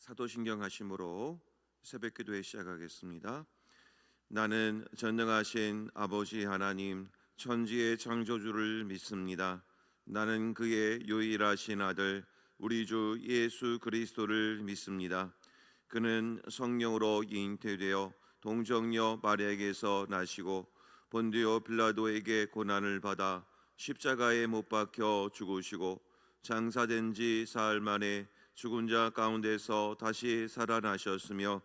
사도신경 하심으로 새벽기도회 시작하겠습니다. 나는 전능하신 아버지 하나님 천지의 창조주를 믿습니다. 나는 그의 유일하신 아들 우리 주 예수 그리스도를 믿습니다. 그는 성령으로 잉태되어 동정녀 마리아에게서 나시고 본디오 빌라도에게 고난을 받아 십자가에 못 박혀 죽으시고 장사된 지 사흘 만에 죽은 자 가운데서 다시 살아나셨으며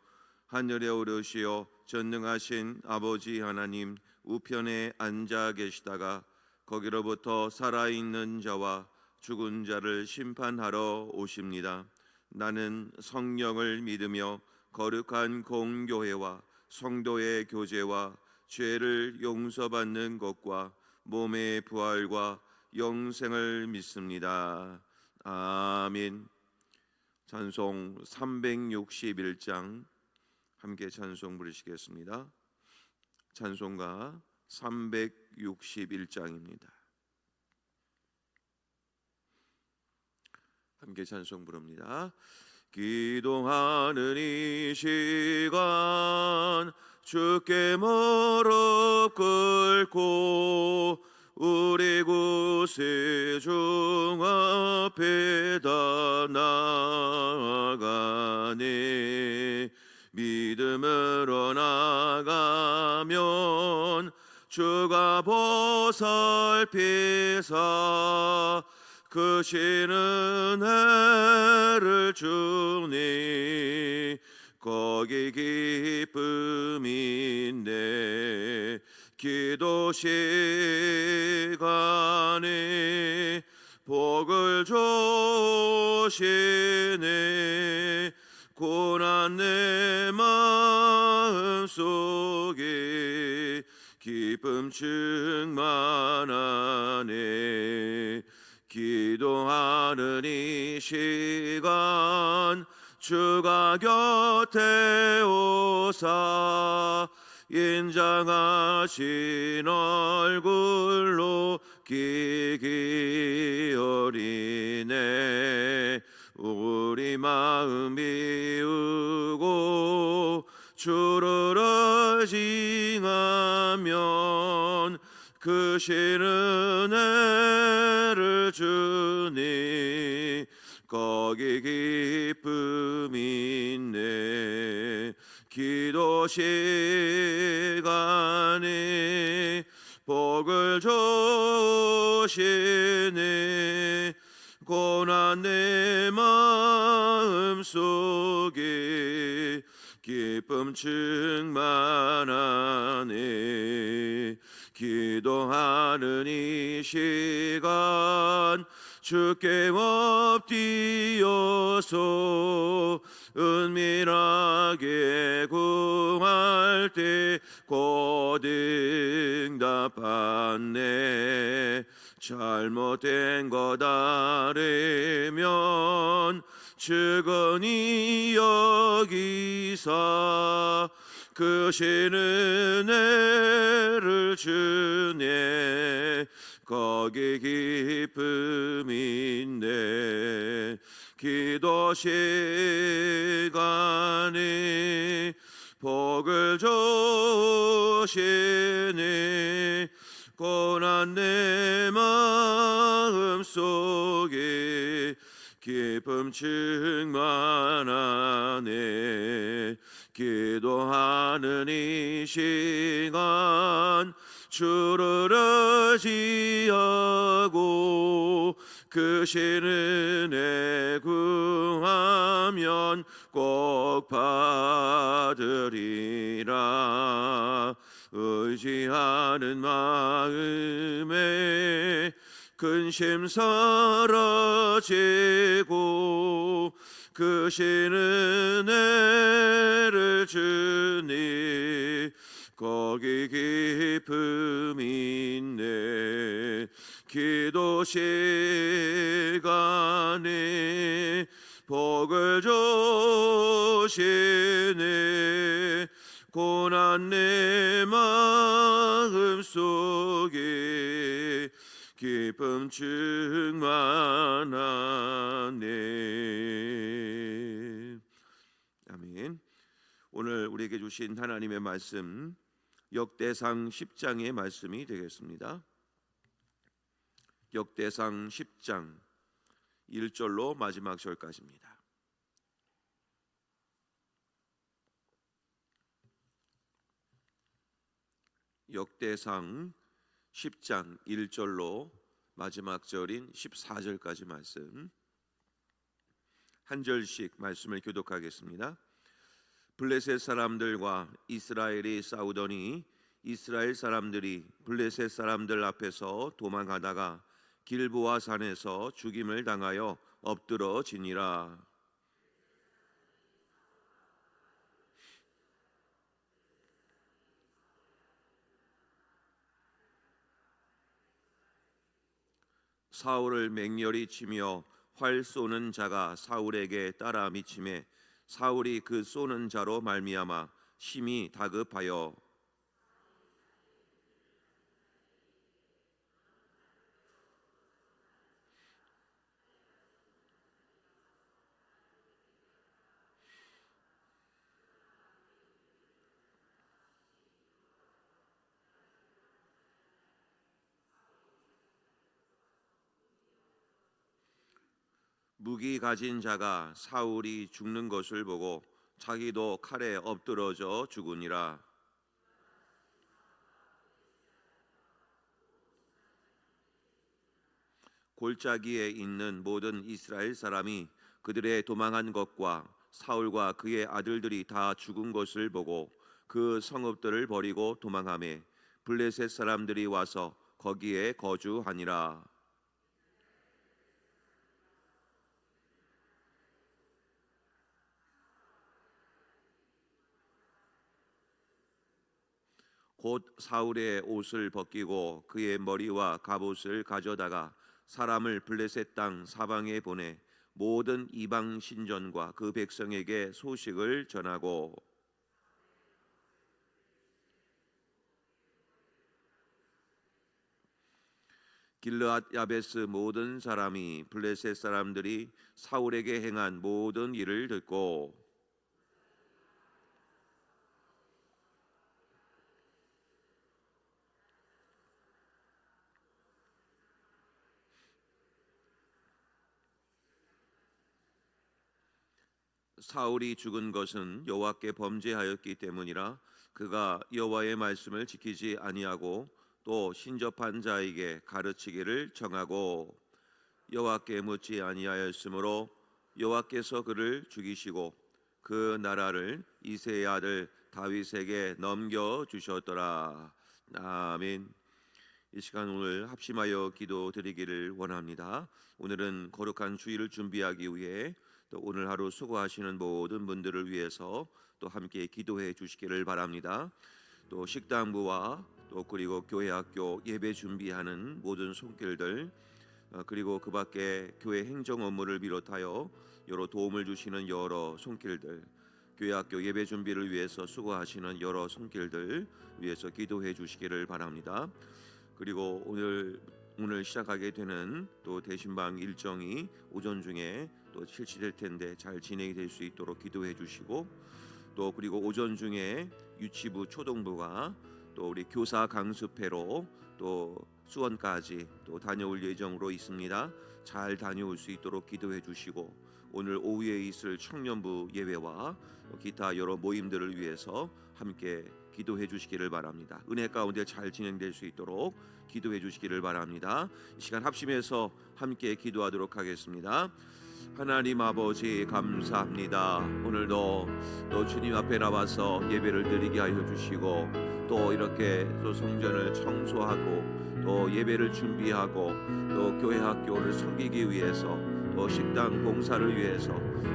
하늘에 오르시어 전능하신 아버지 하나님 우편에 앉아 계시다가 거기로부터 살아있는 자와 죽은 자를 심판하러 오십니다. 나는 성령을 믿으며 거룩한 공교회와 성도의 교제와 죄를 용서받는 것과 몸의 부활과 영생을 믿습니다. 아멘. 찬송 361장 함께 찬송 부르시겠습니다. 찬송가 361장입니다. 함께 찬송 부릅니다. 기도하는 이 시간 주께 무릎 꿇고 우리 구세주 앞에다 나아가네. 믿음으로 나가면 주가 보살피사 크시는 은혜를 주니 거기 기쁨인데 기도 시간에 복을 주시네. 고난 내 마음속에 기쁨 충만하네. 기도하는 이 시간 주가 곁에 오사 인장하신 얼굴로 귀 기울이네. 우리 마음 비우고 주를 의지하면 크시는 은혜를 주니 거기 기쁨이 있네. 기도 시간에 복을 주시네. 고난 내 마음속에 기쁨 충만하네. 기도하는 이 시간 주께 엎드려서 은밀하게 구할 때 곧 응답받네. 잘못된 것 아뢰면 측은히 여기사 크시는 은혜를 주네. 거기 기쁨이 있네. 기도 시간에 복을 주시네. 고난 내 마음속에 기쁨 충만하네. 기도하는 이 시간 주를 의지하고 크시는 은혜 구하면 꼭 받으리라. 의지하는 마음에 근심 사라지고 크시는 은혜를 주니 거기 기쁨이 있네. 기도 시간에 복을 주시네. 고난 내 마음속에 기쁨 충만하네. 오늘 우리에게 주신 하나님의 말씀 역대상 10장의 말씀이 되겠습니다. 역대상 10장 1절로 마지막 절까지입니다. 역대상 10장 1절로 마지막 절인 14절까지 말씀, 한 절씩 말씀을 교독하겠습니다. 블레셋 사람들과 이스라엘이 싸우더니 이스라엘 사람들이 블레셋 사람들 앞에서 도망하다가 길보아 산에서 죽임을 당하여 엎드러지니라. 사울을 맹렬히 치며 활 쏘는 자가 사울에게 따라 미치매 사울이 그 쏘는 자로 말미암아 심히 다급하여 무기 가진 자가 사울이 죽는 것을 보고 자기도 칼에 엎드러져 죽으니라. 골짜기에 있는 모든 이스라엘 사람이 그들의 도망한 것과 사울과 그의 아들들이 다 죽은 것을 보고 그 성읍들을 버리고 도망하매 블레셋 사람들이 와서 거기에 거주하니라. 곧 사울의 옷을 벗기고 그의 머리와 갑옷을 가져다가 사람을 블레셋 땅 사방에 보내 모든 이방 신전과 그 백성에게 소식을 전하고 길르앗 야베스 모든 사람이 블레셋 사람들이 사울에게 행한 모든 일을 듣고 사울이 죽은 것은 여호와께 범죄하였기 때문이라. 그가 여호와의 말씀을 지키지 아니하고 또 신접한 자에게 가르치기를 정하고 여호와께 묻지 아니하였으므로 여호와께서 그를 죽이시고 그 나라를 이새의 아들 다윗에게 넘겨 주셨더라. 아멘. 이 시간 오늘 합심하여 기도드리기를 원합니다. 오늘은 거룩한 주일을 준비하기 위해 또 오늘 하루 수고하시는 모든 분들을 위해서 또 함께 기도해 주시기를 바랍니다. 또 식당부와 또 그리고 교회 학교 예배 준비하는 모든 손길들, 그리고 그 밖에 교회 행정 업무를 비롯하여 여러 도움을 주시는 여러 손길들, 교회 학교 예배 준비를 위해서 수고하시는 여러 손길들 위해서 기도해 주시기를 바랍니다. 그리고 오늘 시작하게 되는 또 대신방 일정이 오전 중에 또 실시될 텐데 잘 진행이 될 수 있도록 기도해 주시고, 또 그리고 오전 중에 유치부 초등부가 또 우리 교사 강습회로 또 수원까지 또 다녀올 예정으로 있습니다. 잘 다녀올 수 있도록 기도해 주시고, 오늘 오후에 있을 청년부 예배와 기타 여러 모임들을 위해서 함께 기도해 주시기를 바랍니다. 은혜 가운데 잘 진행될 수 있도록 기도해 주시기를 바랍니다. 이 시간 합심해서 함께 기도하도록 하겠습니다. 하나님 아버지 감사합니다. 오늘도 또 주님 앞에 나와서 예배를 드리게 하여 주시고, 또 이렇게 또 성전을 청소하고 또 예배를 준비하고 또 교회 학교를 섬기기 위해서 또 식당 봉사를 위해서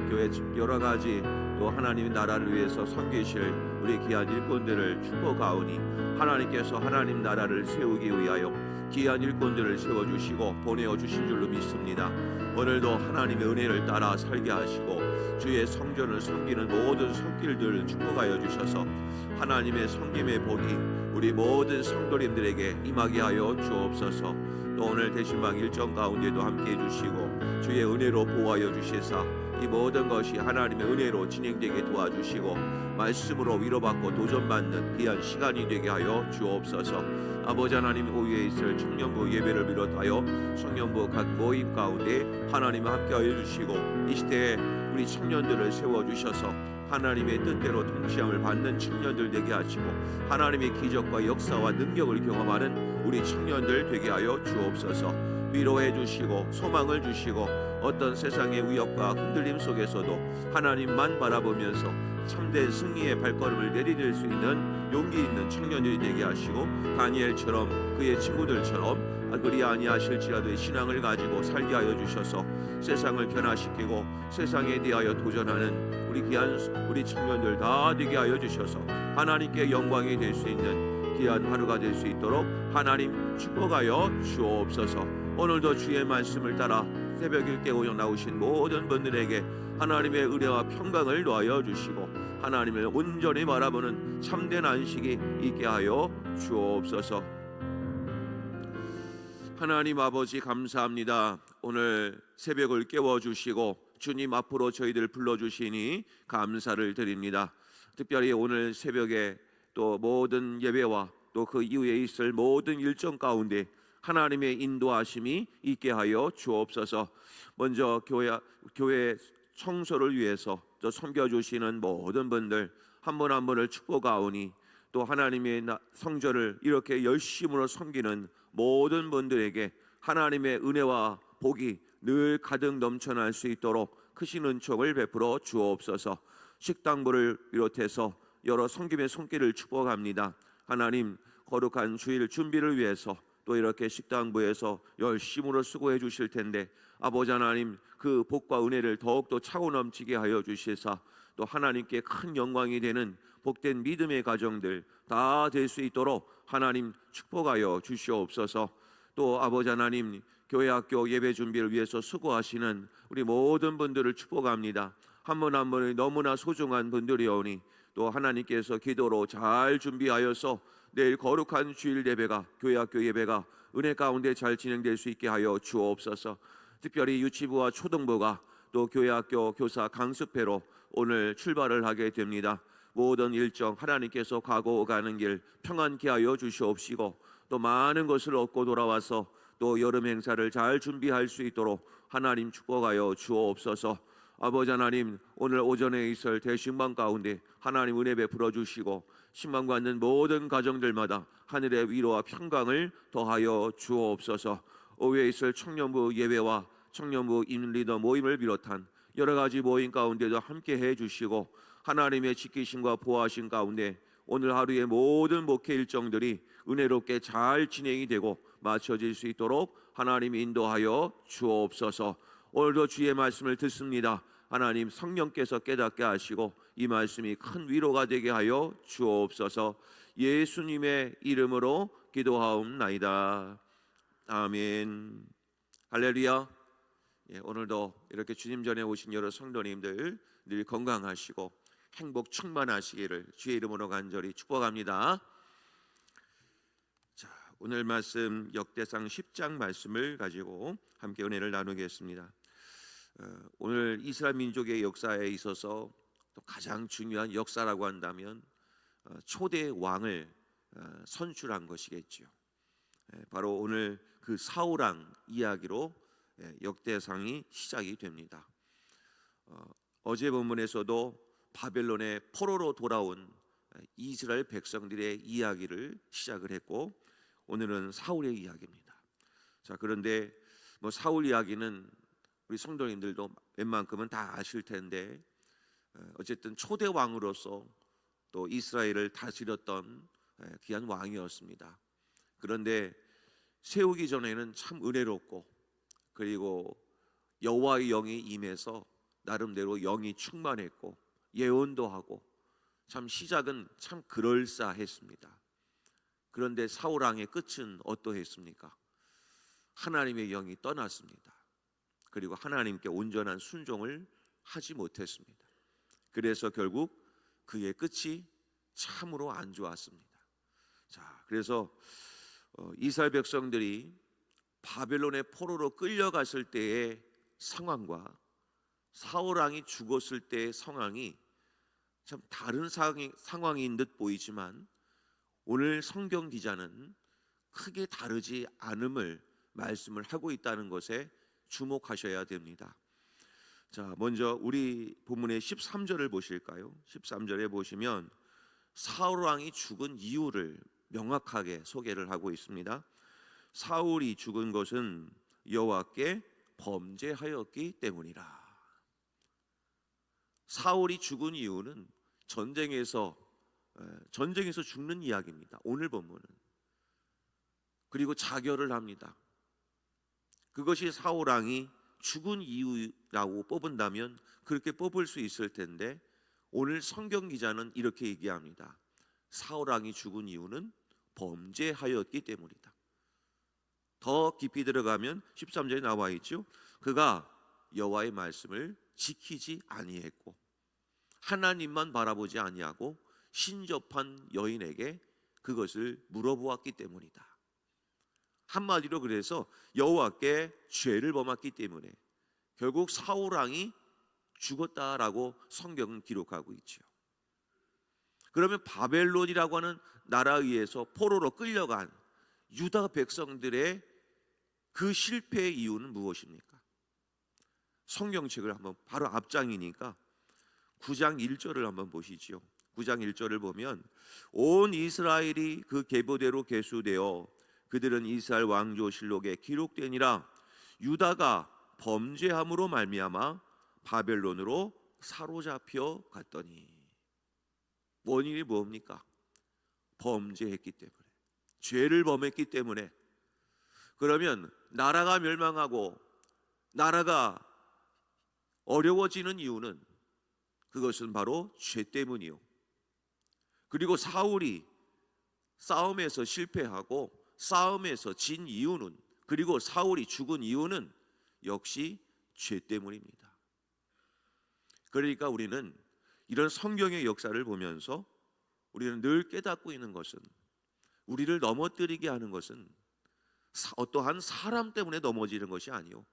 교회 여러 가지 또 하나님 나라를 위해서 섬기실 우리 귀한 일꾼들을 축복하오니 하나님께서 하나님 나라를 세우기 위하여 귀한 일꾼들을 세워주시고 보내어주신 줄로 믿습니다. 오늘도 하나님의 은혜를 따라 살게 하시고 주의 성전을 섬기는 모든 손길들을 축복하여 주셔서 하나님의 섬김의 복이 우리 모든 성도님들에게 임하게 하여 주옵소서. 또 오늘 대신방 일정 가운데도 함께해 주시고 주의 은혜로 보호하여 주시사 이 모든 것이 하나님의 은혜로 진행되게 도와주시고 말씀으로 위로받고 도전받는 귀한 시간이 되게 하여 주옵소서. 아버지 하나님, 오후에 있을 청년부 예배를 비롯하여 청년부 각 모임 가운데 하나님 함께하여 주시고 이 시대에 우리 청년들을 세워주셔서 하나님의 뜻대로 통치함을 받는 청년들 되게 하시고 하나님의 기적과 역사와 능력을 경험하는 우리 청년들 되게 하여 주옵소서. 위로해 주시고 소망을 주시고 어떤 세상의 위협과 흔들림 속에서도 하나님만 바라보면서 참된 승리의 발걸음을 내디딜 수 있는 용기 있는 청년들이 되게 하시고 다니엘처럼 그의 친구들처럼 그리 아니하실지라도의 신앙을 가지고 살게 하여 주셔서 세상을 변화시키고 세상에 대하여 도전하는 우리 귀한 우리 청년들 다 되게 하여 주셔서 하나님께 영광이 될 수 있는 귀한 하루가 될 수 있도록 하나님 축복하여 주옵소서. 오늘도 주의 말씀을 따라 새벽 일깨 오여 나오신 모든 분들에게 하나님의 은혜와 평강을 놓아여 주시고 하나님을 온전히 바라보는 참된 안식이 있게 하여 주옵소서. 하나님 아버지 감사합니다. 오늘 새벽을 깨워주시고 주님 앞으로 저희들 불러주시니 감사를 드립니다. 특별히 오늘 새벽에 또 모든 예배와 또 그 이후에 있을 모든 일정 가운데 하나님의 인도하심이 있게 하여 주옵소서. 먼저 교회 청소를 위해서 또 섬겨주시는 모든 분들 한 분 한 분을 축복하오니 또 하나님의 성전을 이렇게 열심으로 섬기는 모든 분들에게 하나님의 은혜와 복이 늘 가득 넘쳐날 수 있도록 크신 은총을 베풀어 주옵소서. 식당부를 비롯해서 여러 섬김의 손길을 축복합니다. 하나님, 거룩한 주일 준비를 위해서 또 이렇게 식당부에서 열심으로 수고해 주실 텐데 아버지 하나님, 그 복과 은혜를 더욱더 차고 넘치게 하여 주시사 또 하나님께 큰 영광이 되는 복된 믿음의 가정들 다 될 수 있도록 하나님 축복하여 주시옵소서. 또 아버지 하나님, 교회 학교 예배 준비를 위해서 수고하시는 우리 모든 분들을 축복합니다. 한 분 한 분이 너무나 소중한 분들이오니 또 하나님께서 기도로 잘 준비하여서 내일 거룩한 주일 예배가 교회 학교 예배가 은혜 가운데 잘 진행될 수 있게 하여 주옵소서. 특별히 유치부와 초등부가 또 교회 학교 교사 강습회로 오늘 출발을 하게 됩니다. 모든 일정 하나님께서 가고 가는 길 평안케 하여 주시옵시고 또 많은 것을 얻고 돌아와서 또 여름 행사를 잘 준비할 수 있도록 하나님 축복하여 주옵소서. 아버지 하나님, 오늘 오전에 있을 대신방 가운데 하나님 은혜 베풀어 주시고 신방 받는 모든 가정들마다 하늘의 위로와 평강을 더하여 주옵소서. 오후에 있을 청년부 예배와 청년부 인리더 모임을 비롯한 여러 가지 모임 가운데도 함께 해 주시고 하나님의 지키심과 보호하심 가운데 오늘 하루의 모든 목회 일정들이 은혜롭게 잘 진행이 되고 마쳐질 수 있도록 하나님 인도하여 주옵소서. 오늘도 주의 말씀을 듣습니다. 하나님 성령께서 깨닫게 하시고 이 말씀이 큰 위로가 되게 하여 주옵소서. 예수님의 이름으로 기도하옵나이다. 아멘. 할렐루야. 오늘도 이렇게 주님 전에 오신 여러 성도님들 늘 건강하시고 행복 충만하시기를 주의 이름으로 간절히 축복합니다. 자, 오늘 말씀 역대상 10장 말씀을 가지고 함께 은혜를 나누겠습니다. 오늘 이스라엘 민족의 역사에 있어서 또 가장 중요한 역사라고 한다면 초대 왕을 선출한 것이겠죠. 바로 오늘 그 사울왕 이야기로 역대상이 시작이 됩니다. 어제 본문에서도 바벨론의 포로로 돌아온 이스라엘 백성들의 이야기를 시작을 했고 오늘은 사울의 이야기입니다. 자, 그런데 사울 이야기는 우리 성도님들도 웬만큼은 다 아실 텐데 어쨌든 초대 왕으로서 또 이스라엘을 다스렸던 귀한 왕이었습니다. 그런데 세우기 전에는 참 은혜롭고 그리고 여호와의 영이 임해서 나름대로 영이 충만했고 예언도 하고 참 시작은 참 그럴싸했습니다. 그런데 사울 왕의 끝은 어떠했습니까? 하나님의 영이 떠났습니다. 그리고 하나님께 온전한 순종을 하지 못했습니다. 그래서 결국 그의 끝이 참으로 안 좋았습니다. 자, 그래서 이스라엘 백성들이 바벨론의 포로로 끌려갔을 때의 상황과 사울 왕이 죽었을 때의 상황이 참 다른 상황인 듯 보이지만 오늘 성경 기자는 크게 다르지 않음을 말씀을 하고 있다는 것에 주목하셔야 됩니다. 자, 먼저 우리 본문의 13절을 보실까요? 13절에 보시면 사울 왕이 죽은 이유를 명확하게 소개를 하고 있습니다. 사울이 죽은 것은 여호와께 범죄하였기 때문이라. 사울이 죽은 이유는 전쟁에서 죽는 이야기입니다. 오늘 본문은. 그리고 자결을 합니다. 그것이 사울 왕이 죽은 이유라고 뽑은다면 그렇게 뽑을 수 있을 텐데 오늘 성경 기자는 이렇게 얘기합니다. 사울 왕이 죽은 이유는 범죄하였기 때문이다. 더 깊이 들어가면 13절에 나와 있죠. 그가 여호와의 말씀을 지키지 아니했고 하나님만 바라보지 아니하고 신접한 여인에게 그것을 물어보았기 때문이다. 한마디로 그래서 여호와께 죄를 범했기 때문에 결국 사울 왕이 죽었다라고 성경은 기록하고 있죠. 그러면 바벨론이라고 하는 나라에 의해서 포로로 끌려간 유다 백성들의 그 실패의 이유는 무엇입니까? 성경책을 한번 바로 앞장이니까 9장 1절을 한번 보시죠. 9장 1절을 보면 온 이스라엘이 그 계보대로 계수되어 그들은 이스라엘 왕조실록에 기록되니라. 유다가 범죄함으로 말미암아 바벨론으로 사로잡혀 갔더니. 원인이 뭡니까? 범죄했기 때문에, 죄를 범했기 때문에. 그러면 나라가 멸망하고 나라가 어려워지는 이유는 그것은 바로 죄 때문이요. 그리고 사울이 싸움에서 실패하고 싸움에서 진 이유는, 그리고 사울이 죽은 이유는 역시 죄 때문입니다. 그러니까 우리는 이런 성경의 역사를 보면서 우리는 늘 깨닫고 있는 것은, 우리를 넘어뜨리게 하는 것은 어떠한 사람 때문에 넘어지는 것이 아니요,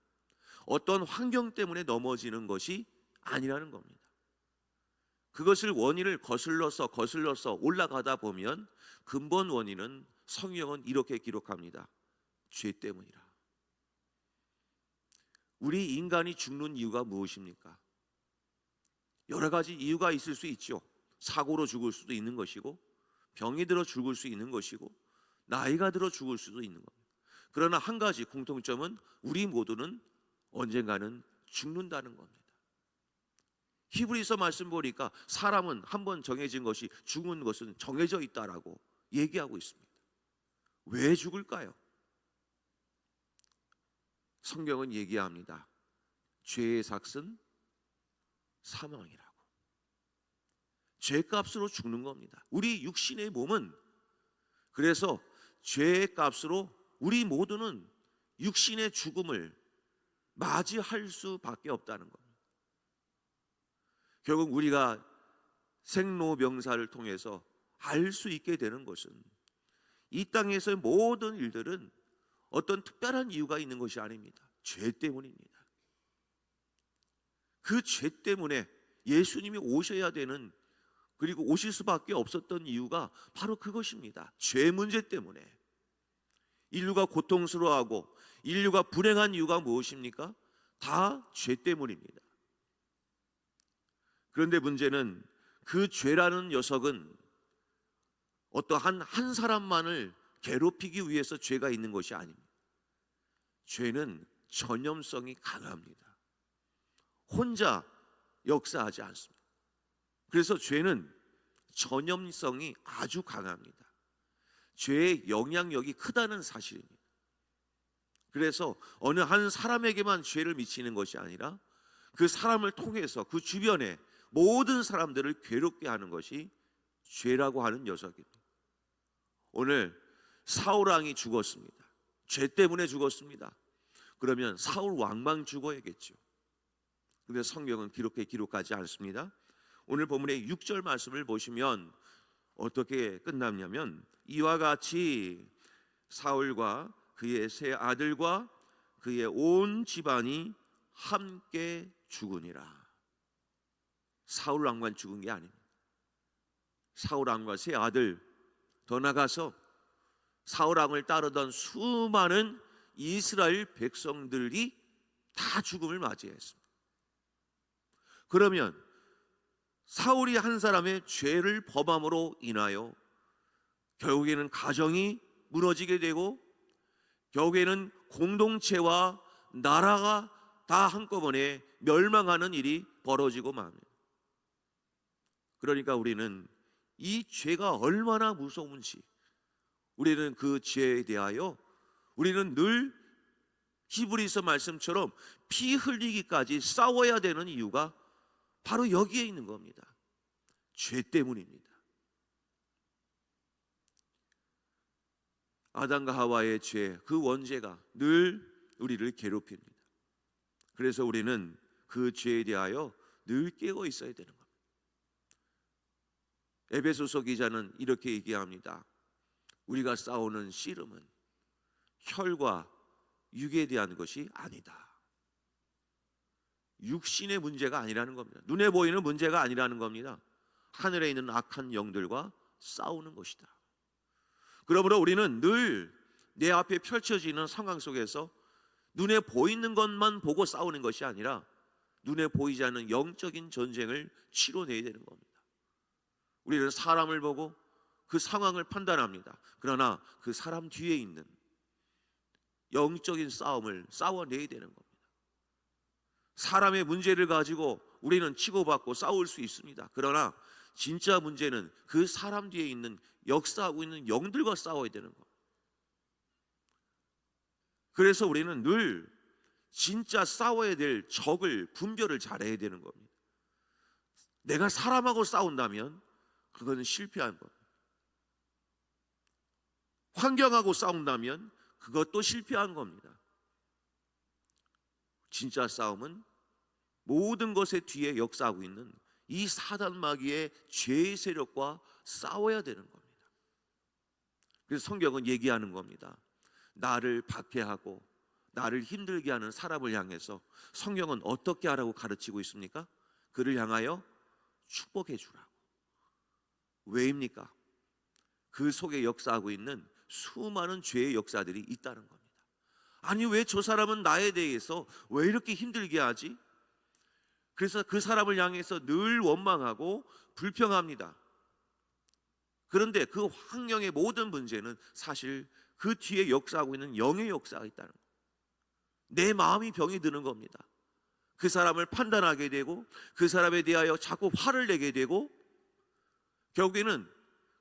어떤 환경 때문에 넘어지는 것이 아니라는 겁니다. 그것을 원인을 거슬러서 올라가다 보면 근본 원인은 성경은 이렇게 기록합니다. 죄 때문이라. 우리 인간이 죽는 이유가 무엇입니까? 여러 가지 이유가 있을 수 있죠. 사고로 죽을 수도 있는 것이고, 병이 들어 죽을 수 있는 것이고, 나이가 들어 죽을 수도 있는 겁니다. 그러나 한 가지 공통점은 우리 모두는 언젠가는 죽는다는 겁니다. 히브리서 말씀 보니까 사람은 한번 정해진 것이, 죽는 것은 정해져 있다라고 얘기하고 있습니다. 왜 죽을까요? 성경은 얘기합니다. 죄의 삭은 사망이라고. 죄값으로 죽는 겁니다. 우리 육신의 몸은, 그래서 죄의 값으로 우리 모두는 육신의 죽음을 맞이할 수밖에 없다는 겁니다. 결국 우리가 생로병사를 통해서 알 수 있게 되는 것은 이 땅에서의 모든 일들은 어떤 특별한 이유가 있는 것이 아닙니다. 죄 때문입니다. 그 죄 때문에 예수님이 오셔야 되는, 그리고 오실 수밖에 없었던 이유가 바로 그것입니다. 죄 문제 때문에. 인류가 고통스러워하고 인류가 불행한 이유가 무엇입니까? 다 죄 때문입니다. 그런데 문제는 그 죄라는 녀석은 어떠한 한 사람만을 괴롭히기 위해서 죄가 있는 것이 아닙니다. 죄는 전염성이 강합니다. 혼자 역사하지 않습니다. 그래서 죄는 전염성이 아주 강합니다. 죄의 영향력이 크다는 사실입니다. 그래서 어느 한 사람에게만 죄를 미치는 것이 아니라 그 사람을 통해서 그 주변에 모든 사람들을 괴롭게 하는 것이 죄라고 하는 녀석입니다. 오늘 사울 왕이 죽었습니다. 죄 때문에 죽었습니다. 그러면 사울 왕만 죽어야겠죠. 그런데 성경은 기록하지 않습니다. 오늘 본문의 6절 말씀을 보시면 어떻게 끝났냐면, 이와 같이 사울과 그의 세 아들과 그의 온 집안이 함께 죽으니라. 사울 왕만 죽은 게 아닙니다. 사울 왕과 세 아들, 더 나가서 사울 왕을 따르던 수많은 이스라엘 백성들이 다 죽음을 맞이했습니다. 그러면 사울이 한 사람의 죄를 범함으로 인하여 결국에는 가정이 무너지게 되고 결국에는 공동체와 나라가 다 한꺼번에 멸망하는 일이 벌어지고 맙니다. 그러니까 우리는 이 죄가 얼마나 무서운지, 우리는 그 죄에 대하여 우리는 늘 히브리서 말씀처럼 피 흘리기까지 싸워야 되는 이유가 바로 여기에 있는 겁니다. 죄 때문입니다. 아담과 하와의 죄, 그 원죄가 늘 우리를 괴롭힙니다. 그래서 우리는 그 죄에 대하여 늘 깨어 있어야 되는 겁니다. 에베소서 기자는 이렇게 얘기합니다. 우리가 싸우는 씨름은 혈과 육에 대한 것이 아니다. 육신의 문제가 아니라는 겁니다. 눈에 보이는 문제가 아니라는 겁니다. 하늘에 있는 악한 영들과 싸우는 것이다. 그러므로 우리는 늘 내 앞에 펼쳐지는 상황 속에서 눈에 보이는 것만 보고 싸우는 것이 아니라 눈에 보이지 않는 영적인 전쟁을 치러내야 되는 겁니다. 우리는 사람을 보고 그 상황을 판단합니다. 그러나 그 사람 뒤에 있는 영적인 싸움을 싸워내야 되는 겁니다. 사람의 문제를 가지고 우리는 치고받고 싸울 수 있습니다. 그러나 진짜 문제는 그 사람 뒤에 있는 역사하고 있는 영들과 싸워야 되는 겁니다. 그래서 우리는 늘 진짜 싸워야 될 적을 분별을 잘해야 되는 겁니다. 내가 사람하고 싸운다면 그거는 실패한 겁니다. 환경하고 싸운다면 그것도 실패한 겁니다. 진짜 싸움은 모든 것의 뒤에 역사하고 있는 이 사단 마귀의 죄의 세력과 싸워야 되는 겁니다. 그래서 성경은 얘기하는 겁니다. 나를 박해하고 나를 힘들게 하는 사람을 향해서 성경은 어떻게 하라고 가르치고 있습니까? 그를 향하여 축복해 주라고. 왜입니까? 그 속에 역사하고 있는 수많은 죄의 역사들이 있다는 겁니다. 아니, 왜 저 사람은 나에 대해서 왜 이렇게 힘들게 하지? 그래서 그 사람을 향해서 늘 원망하고 불평합니다. 그런데 그 환경의 모든 문제는 사실 그 뒤에 역사하고 있는 영의 역사가 있다는 거예요. 내 마음이 병이 드는 겁니다. 그 사람을 판단하게 되고 그 사람에 대하여 자꾸 화를 내게 되고 결국에는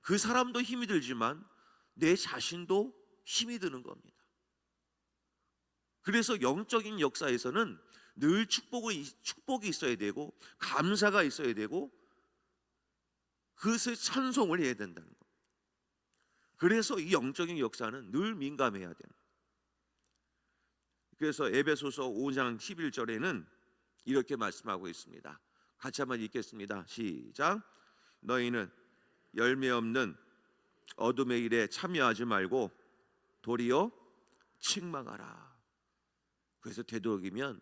그 사람도 힘이 들지만 내 자신도 힘이 드는 겁니다. 그래서 영적인 역사에서는 늘 축복이 있어야 되고 감사가 있어야 되고 그것을 찬송을 해야 된다는 겁니다. 그래서 이 영적인 역사는 늘 민감해야 됩니다. 그래서 에베소서 5장 11절에는 이렇게 말씀하고 있습니다. 같이 한번 읽겠습니다. 시작. 너희는 열매 없는 어둠의 일에 참여하지 말고 도리어 책망하라. 그래서 되도록이면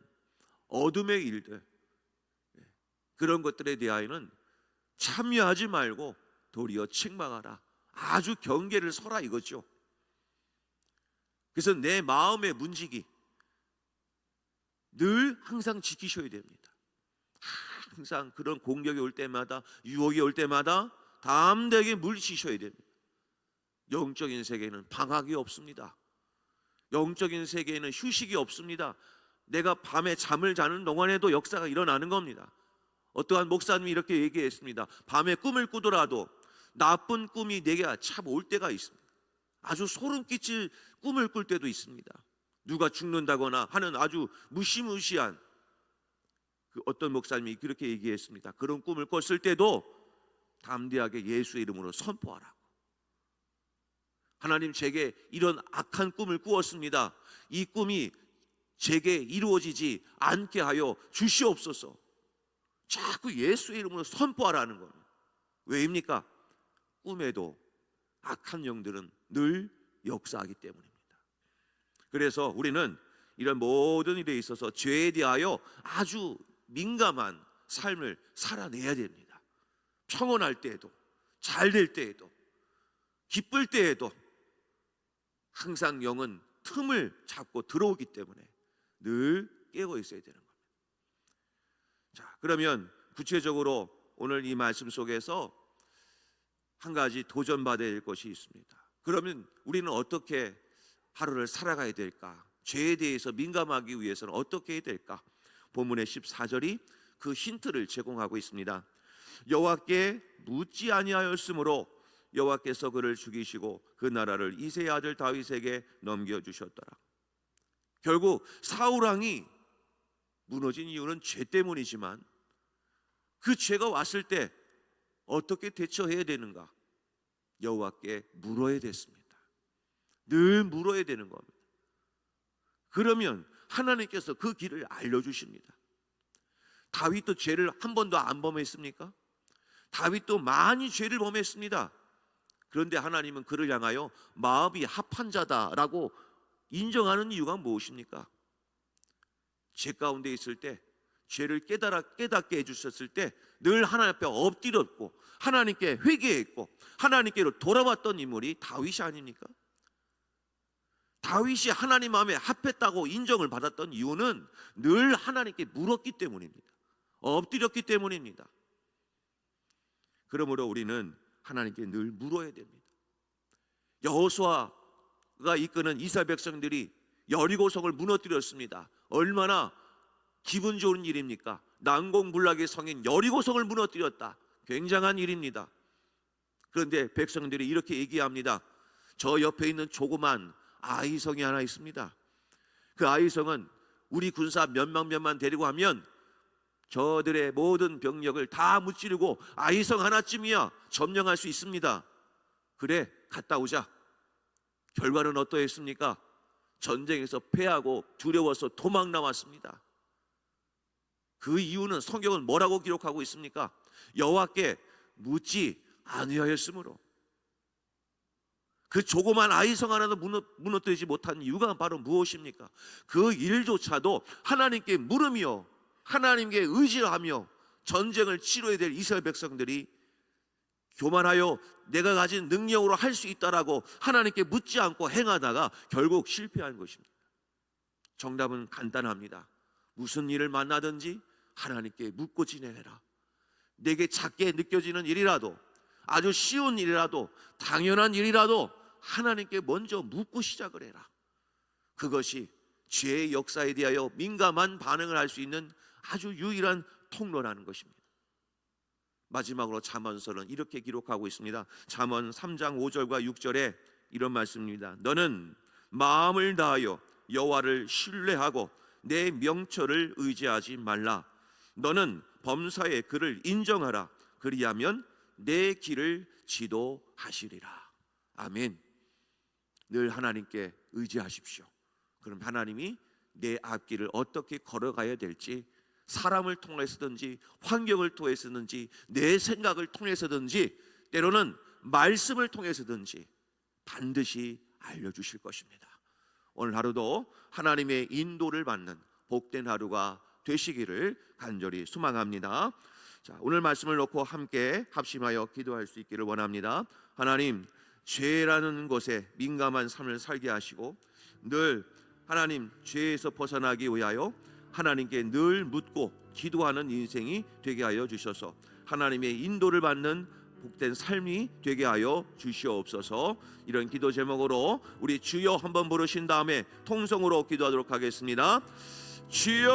어둠의 일들, 그런 것들에 대하여는 참여하지 말고 도리어 책망하라. 아주 경계를 서라 이거죠. 그래서 내 마음의 문지기 늘 항상 지키셔야 됩니다. 항상 그런 공격이 올 때마다, 유혹이 올 때마다 담대하게 물리치셔야 됩니다. 영적인 세계는 방학이 없습니다. 영적인 세계에는 휴식이 없습니다. 내가 밤에 잠을 자는 동안에도 역사가 일어나는 겁니다. 어떠한 목사님이 이렇게 얘기했습니다. 밤에 꿈을 꾸더라도 나쁜 꿈이 내게 참 올 때가 있습니다. 아주 소름 끼칠 꿈을 꿀 때도 있습니다. 누가 죽는다거나 하는 아주 무시무시한, 그 어떤 목사님이 그렇게 얘기했습니다. 그런 꿈을 꿨을 때도 담대하게 예수의 이름으로 선포하라고. 하나님, 제게 이런 악한 꿈을 꾸었습니다. 이 꿈이 제게 이루어지지 않게 하여 주시옵소서. 자꾸 예수의 이름으로 선포하라는 겁니다. 왜입니까? 꿈에도 악한 영들은 늘 역사하기 때문입니다. 그래서 우리는 이런 모든 일에 있어서 죄에 대하여 아주 민감한 삶을 살아내야 됩니다. 평온할 때에도, 잘 될 때에도, 기쁠 때에도 항상 영은 틈을 잡고 들어오기 때문에 늘 깨어 있어야 되는 겁니다. 자, 그러면 구체적으로 오늘 이 말씀 속에서 한 가지 도전받아야 될 것이 있습니다. 그러면 우리는 어떻게 하루를 살아가야 될까? 죄에 대해서 민감하기 위해서는 어떻게 해야 될까? 본문의 14절이 그 힌트를 제공하고 있습니다. 여호와께 묻지 아니하였으므로 여호와께서 그를 죽이시고 그 나라를 이새의 아들 다윗에게 넘겨주셨더라. 결국 사울 왕이 무너진 이유는 죄 때문이지만 그 죄가 왔을 때 어떻게 대처해야 되는가? 여호와께 물어야 됐습니다. 늘 물어야 되는 겁니다. 그러면 하나님께서 그 길을 알려주십니다. 다윗도 죄를 한 번도 안 범했습니까? 다윗도 많이 죄를 범했습니다. 그런데 하나님은 그를 향하여 마음이 합한 자다라고 인정하는 이유가 무엇입니까? 죄 가운데 있을 때, 죄를 깨닫게 해주셨을 때 늘 하나님 앞에 엎드렸고 하나님께 회개했고 하나님께로 돌아왔던 인물이 다윗이 아닙니까? 다윗이 하나님 마음에 합했다고 인정을 받았던 이유는 늘 하나님께 물었기 때문입니다. 엎드렸기 때문입니다. 그러므로 우리는 하나님께 늘 물어야 됩니다. 여호수아가 이끄는 이스라엘 백성들이 여리고성을 무너뜨렸습니다. 얼마나 기분 좋은 일입니까? 난공불락의 성인 여리고성을 무너뜨렸다. 굉장한 일입니다. 그런데 백성들이 이렇게 얘기합니다. 저 옆에 있는 조그만 아이성이 하나 있습니다. 그 아이성은 우리 군사 몇만 데리고 하면 저들의 모든 병력을 다 무찌르고 아이성 하나쯤이야 점령할 수 있습니다. 그래, 갔다 오자. 결과는 어떠했습니까? 전쟁에서 패하고 두려워서 도망 나왔습니다. 그 이유는 성경은 뭐라고 기록하고 있습니까? 여호와께 묻지 아니하였으므로. 그 조그만 아이성 하나도 무너뜨리지 못한 이유가 바로 무엇입니까? 그 일조차도 하나님께 물으며 하나님께 의지하며 전쟁을 치러야 될 이스라엘 백성들이 교만하여 내가 가진 능력으로 할 수 있다라고 하나님께 묻지 않고 행하다가 결국 실패한 것입니다. 정답은 간단합니다. 무슨 일을 만나든지 하나님께 묻고 지내라. 내게 작게 느껴지는 일이라도, 아주 쉬운 일이라도, 당연한 일이라도 하나님께 먼저 묻고 시작을 해라. 그것이 죄의 역사에 대하여 민감한 반응을 할 수 있는 아주 유일한 통로라는 것입니다. 마지막으로 잠언서는 이렇게 기록하고 있습니다. 잠언 3장 5절과 6절에 이런 말씀입니다. 너는 마음을 다하여 여호와를 신뢰하고 내 명철을 의지하지 말라. 너는 범사의 그를 인정하라. 그리하면 내 길을 지도하시리라. 아멘. 늘 하나님께 의지하십시오. 그럼 하나님이 내 앞길을 어떻게 걸어가야 될지, 사람을 통해서든지 환경을 통해서든지 내 생각을 통해서든지 때로는 말씀을 통해서든지 반드시 알려주실 것입니다. 오늘 하루도 하나님의 인도를 받는 복된 하루가 되시기를 간절히 소망합니다. 자, 오늘 말씀을 놓고 함께 합심하여 기도할 수 있기를 원합니다. 하나님, 죄라는 것에 민감한 삶을 살게 하시고 늘 하나님 죄에서 벗어나기 위하여 하나님께 늘 묻고 기도하는 인생이 되게 하여 주셔서 하나님의 인도를 받는 복된 삶이 되게 하여 주시옵소서. 이런 기도 제목으로 우리 주여 한번 부르신 다음에 통성으로 기도하도록 하겠습니다. 주여!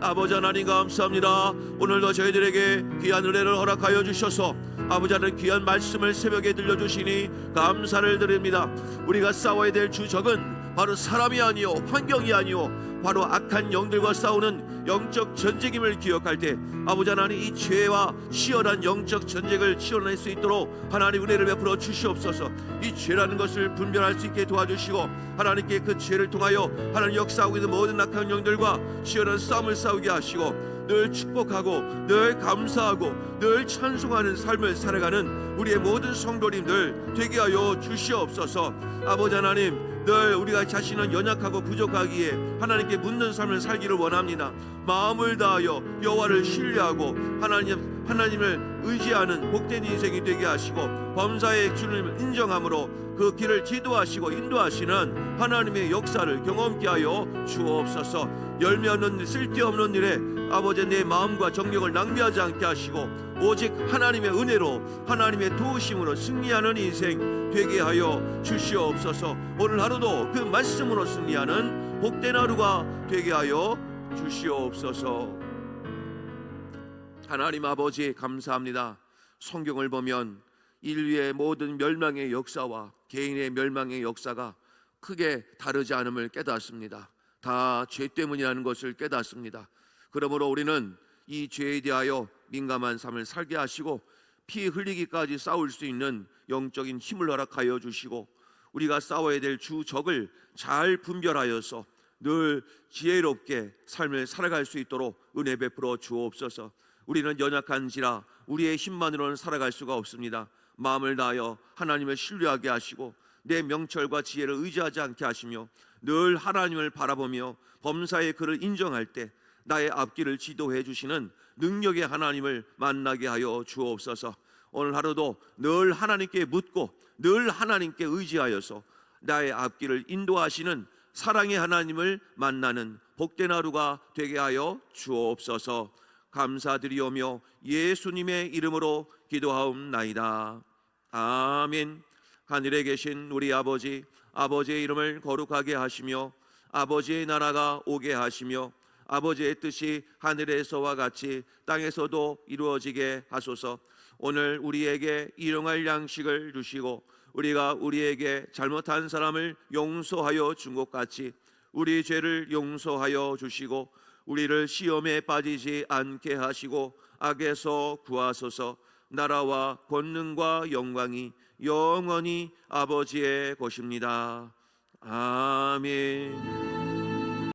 아버지 하나님 감사합니다. 오늘도 저희들에게 귀한 은혜를 허락하여 주셔서 아버지 하나님 귀한 말씀을 새벽에 들려주시니 감사를 드립니다. 우리가 싸워야 될 주적은 바로 사람이 아니요 환경이 아니요 바로 악한 영들과 싸우는 영적 전쟁임을 기억할 때 아버지 하나님 이 죄와 치열한 영적 전쟁을 치러낼 수 있도록 하나님 은혜를 베풀어 주시옵소서. 이 죄라는 것을 분별할 수 있게 도와주시고 하나님께 그 죄를 통하여 하나님 역사하고 있는 모든 악한 영들과 치열한 싸움을 싸우게 하시고 늘 축복하고 늘 감사하고 늘 찬송하는 삶을 살아가는 우리의 모든 성도님들 되게 하여 주시옵소서. 아버지 하나님 늘 우리가 자신은 연약하고 부족하기에 하나님께 묻는 삶을 살기를 원합니다. 마음을 다하여 여호와를 신뢰하고 하나님을 의지하는 복된 인생이 되게 하시고 범사의 주님을 인정함으로 그 길을 지도하시고 인도하시는 하나님의 역사를 경험케 하여 주옵소서. 열매 없는 일, 쓸데없는 일에 아버지 내 마음과 정력을 낭비하지 않게 하시고 오직 하나님의 은혜로 하나님의 도우심으로 승리하는 인생 되게 하여 주시옵소서. 오늘 하루도 그 말씀으로 승리하는 복된 하루가 되게 하여 주시옵소서. 하나님 아버지 감사합니다. 성경을 보면 인류의 모든 멸망의 역사와 개인의 멸망의 역사가 크게 다르지 않음을 깨닫습니다. 다 죄 때문이라는 것을 깨닫습니다. 그러므로 우리는 이 죄에 대하여 민감한 삶을 살게 하시고 피 흘리기까지 싸울 수 있는 영적인 힘을 허락하여 주시고 우리가 싸워야 될 주 적을 잘 분별하여서 늘 지혜롭게 삶을 살아갈 수 있도록 은혜 베풀어 주옵소서. 우리는 연약한지라 우리의 힘만으로는 살아갈 수가 없습니다. 마음을 다하여 하나님을 신뢰하게 하시고 내 명철과 지혜를 의지하지 않게 하시며 늘 하나님을 바라보며 범사의 그를 인정할 때 나의 앞길을 지도해 주시는 능력의 하나님을 만나게 하여 주옵소서. 오늘 하루도 늘 하나님께 묻고 늘 하나님께 의지하여서 나의 앞길을 인도하시는 사랑의 하나님을 만나는 복된 하루가 되게 하여 주옵소서. 감사드리오며 예수님의 이름으로 기도하옵나이다. 아멘. 하늘에 계신 우리 아버지, 아버지의 이름을 거룩하게 하시며 아버지의 나라가 오게 하시며 아버지의 뜻이 하늘에서와 같이 땅에서도 이루어지게 하소서. 오늘 우리에게 일용할 양식을 주시고 우리가 우리에게 잘못한 사람을 용서하여 준 것 같이 우리 죄를 용서하여 주시고 우리를 시험에 빠지지 않게 하시고 악에서 구하소서. 나라와 권능과 영광이 영원히 아버지의 것입니다. 아멘.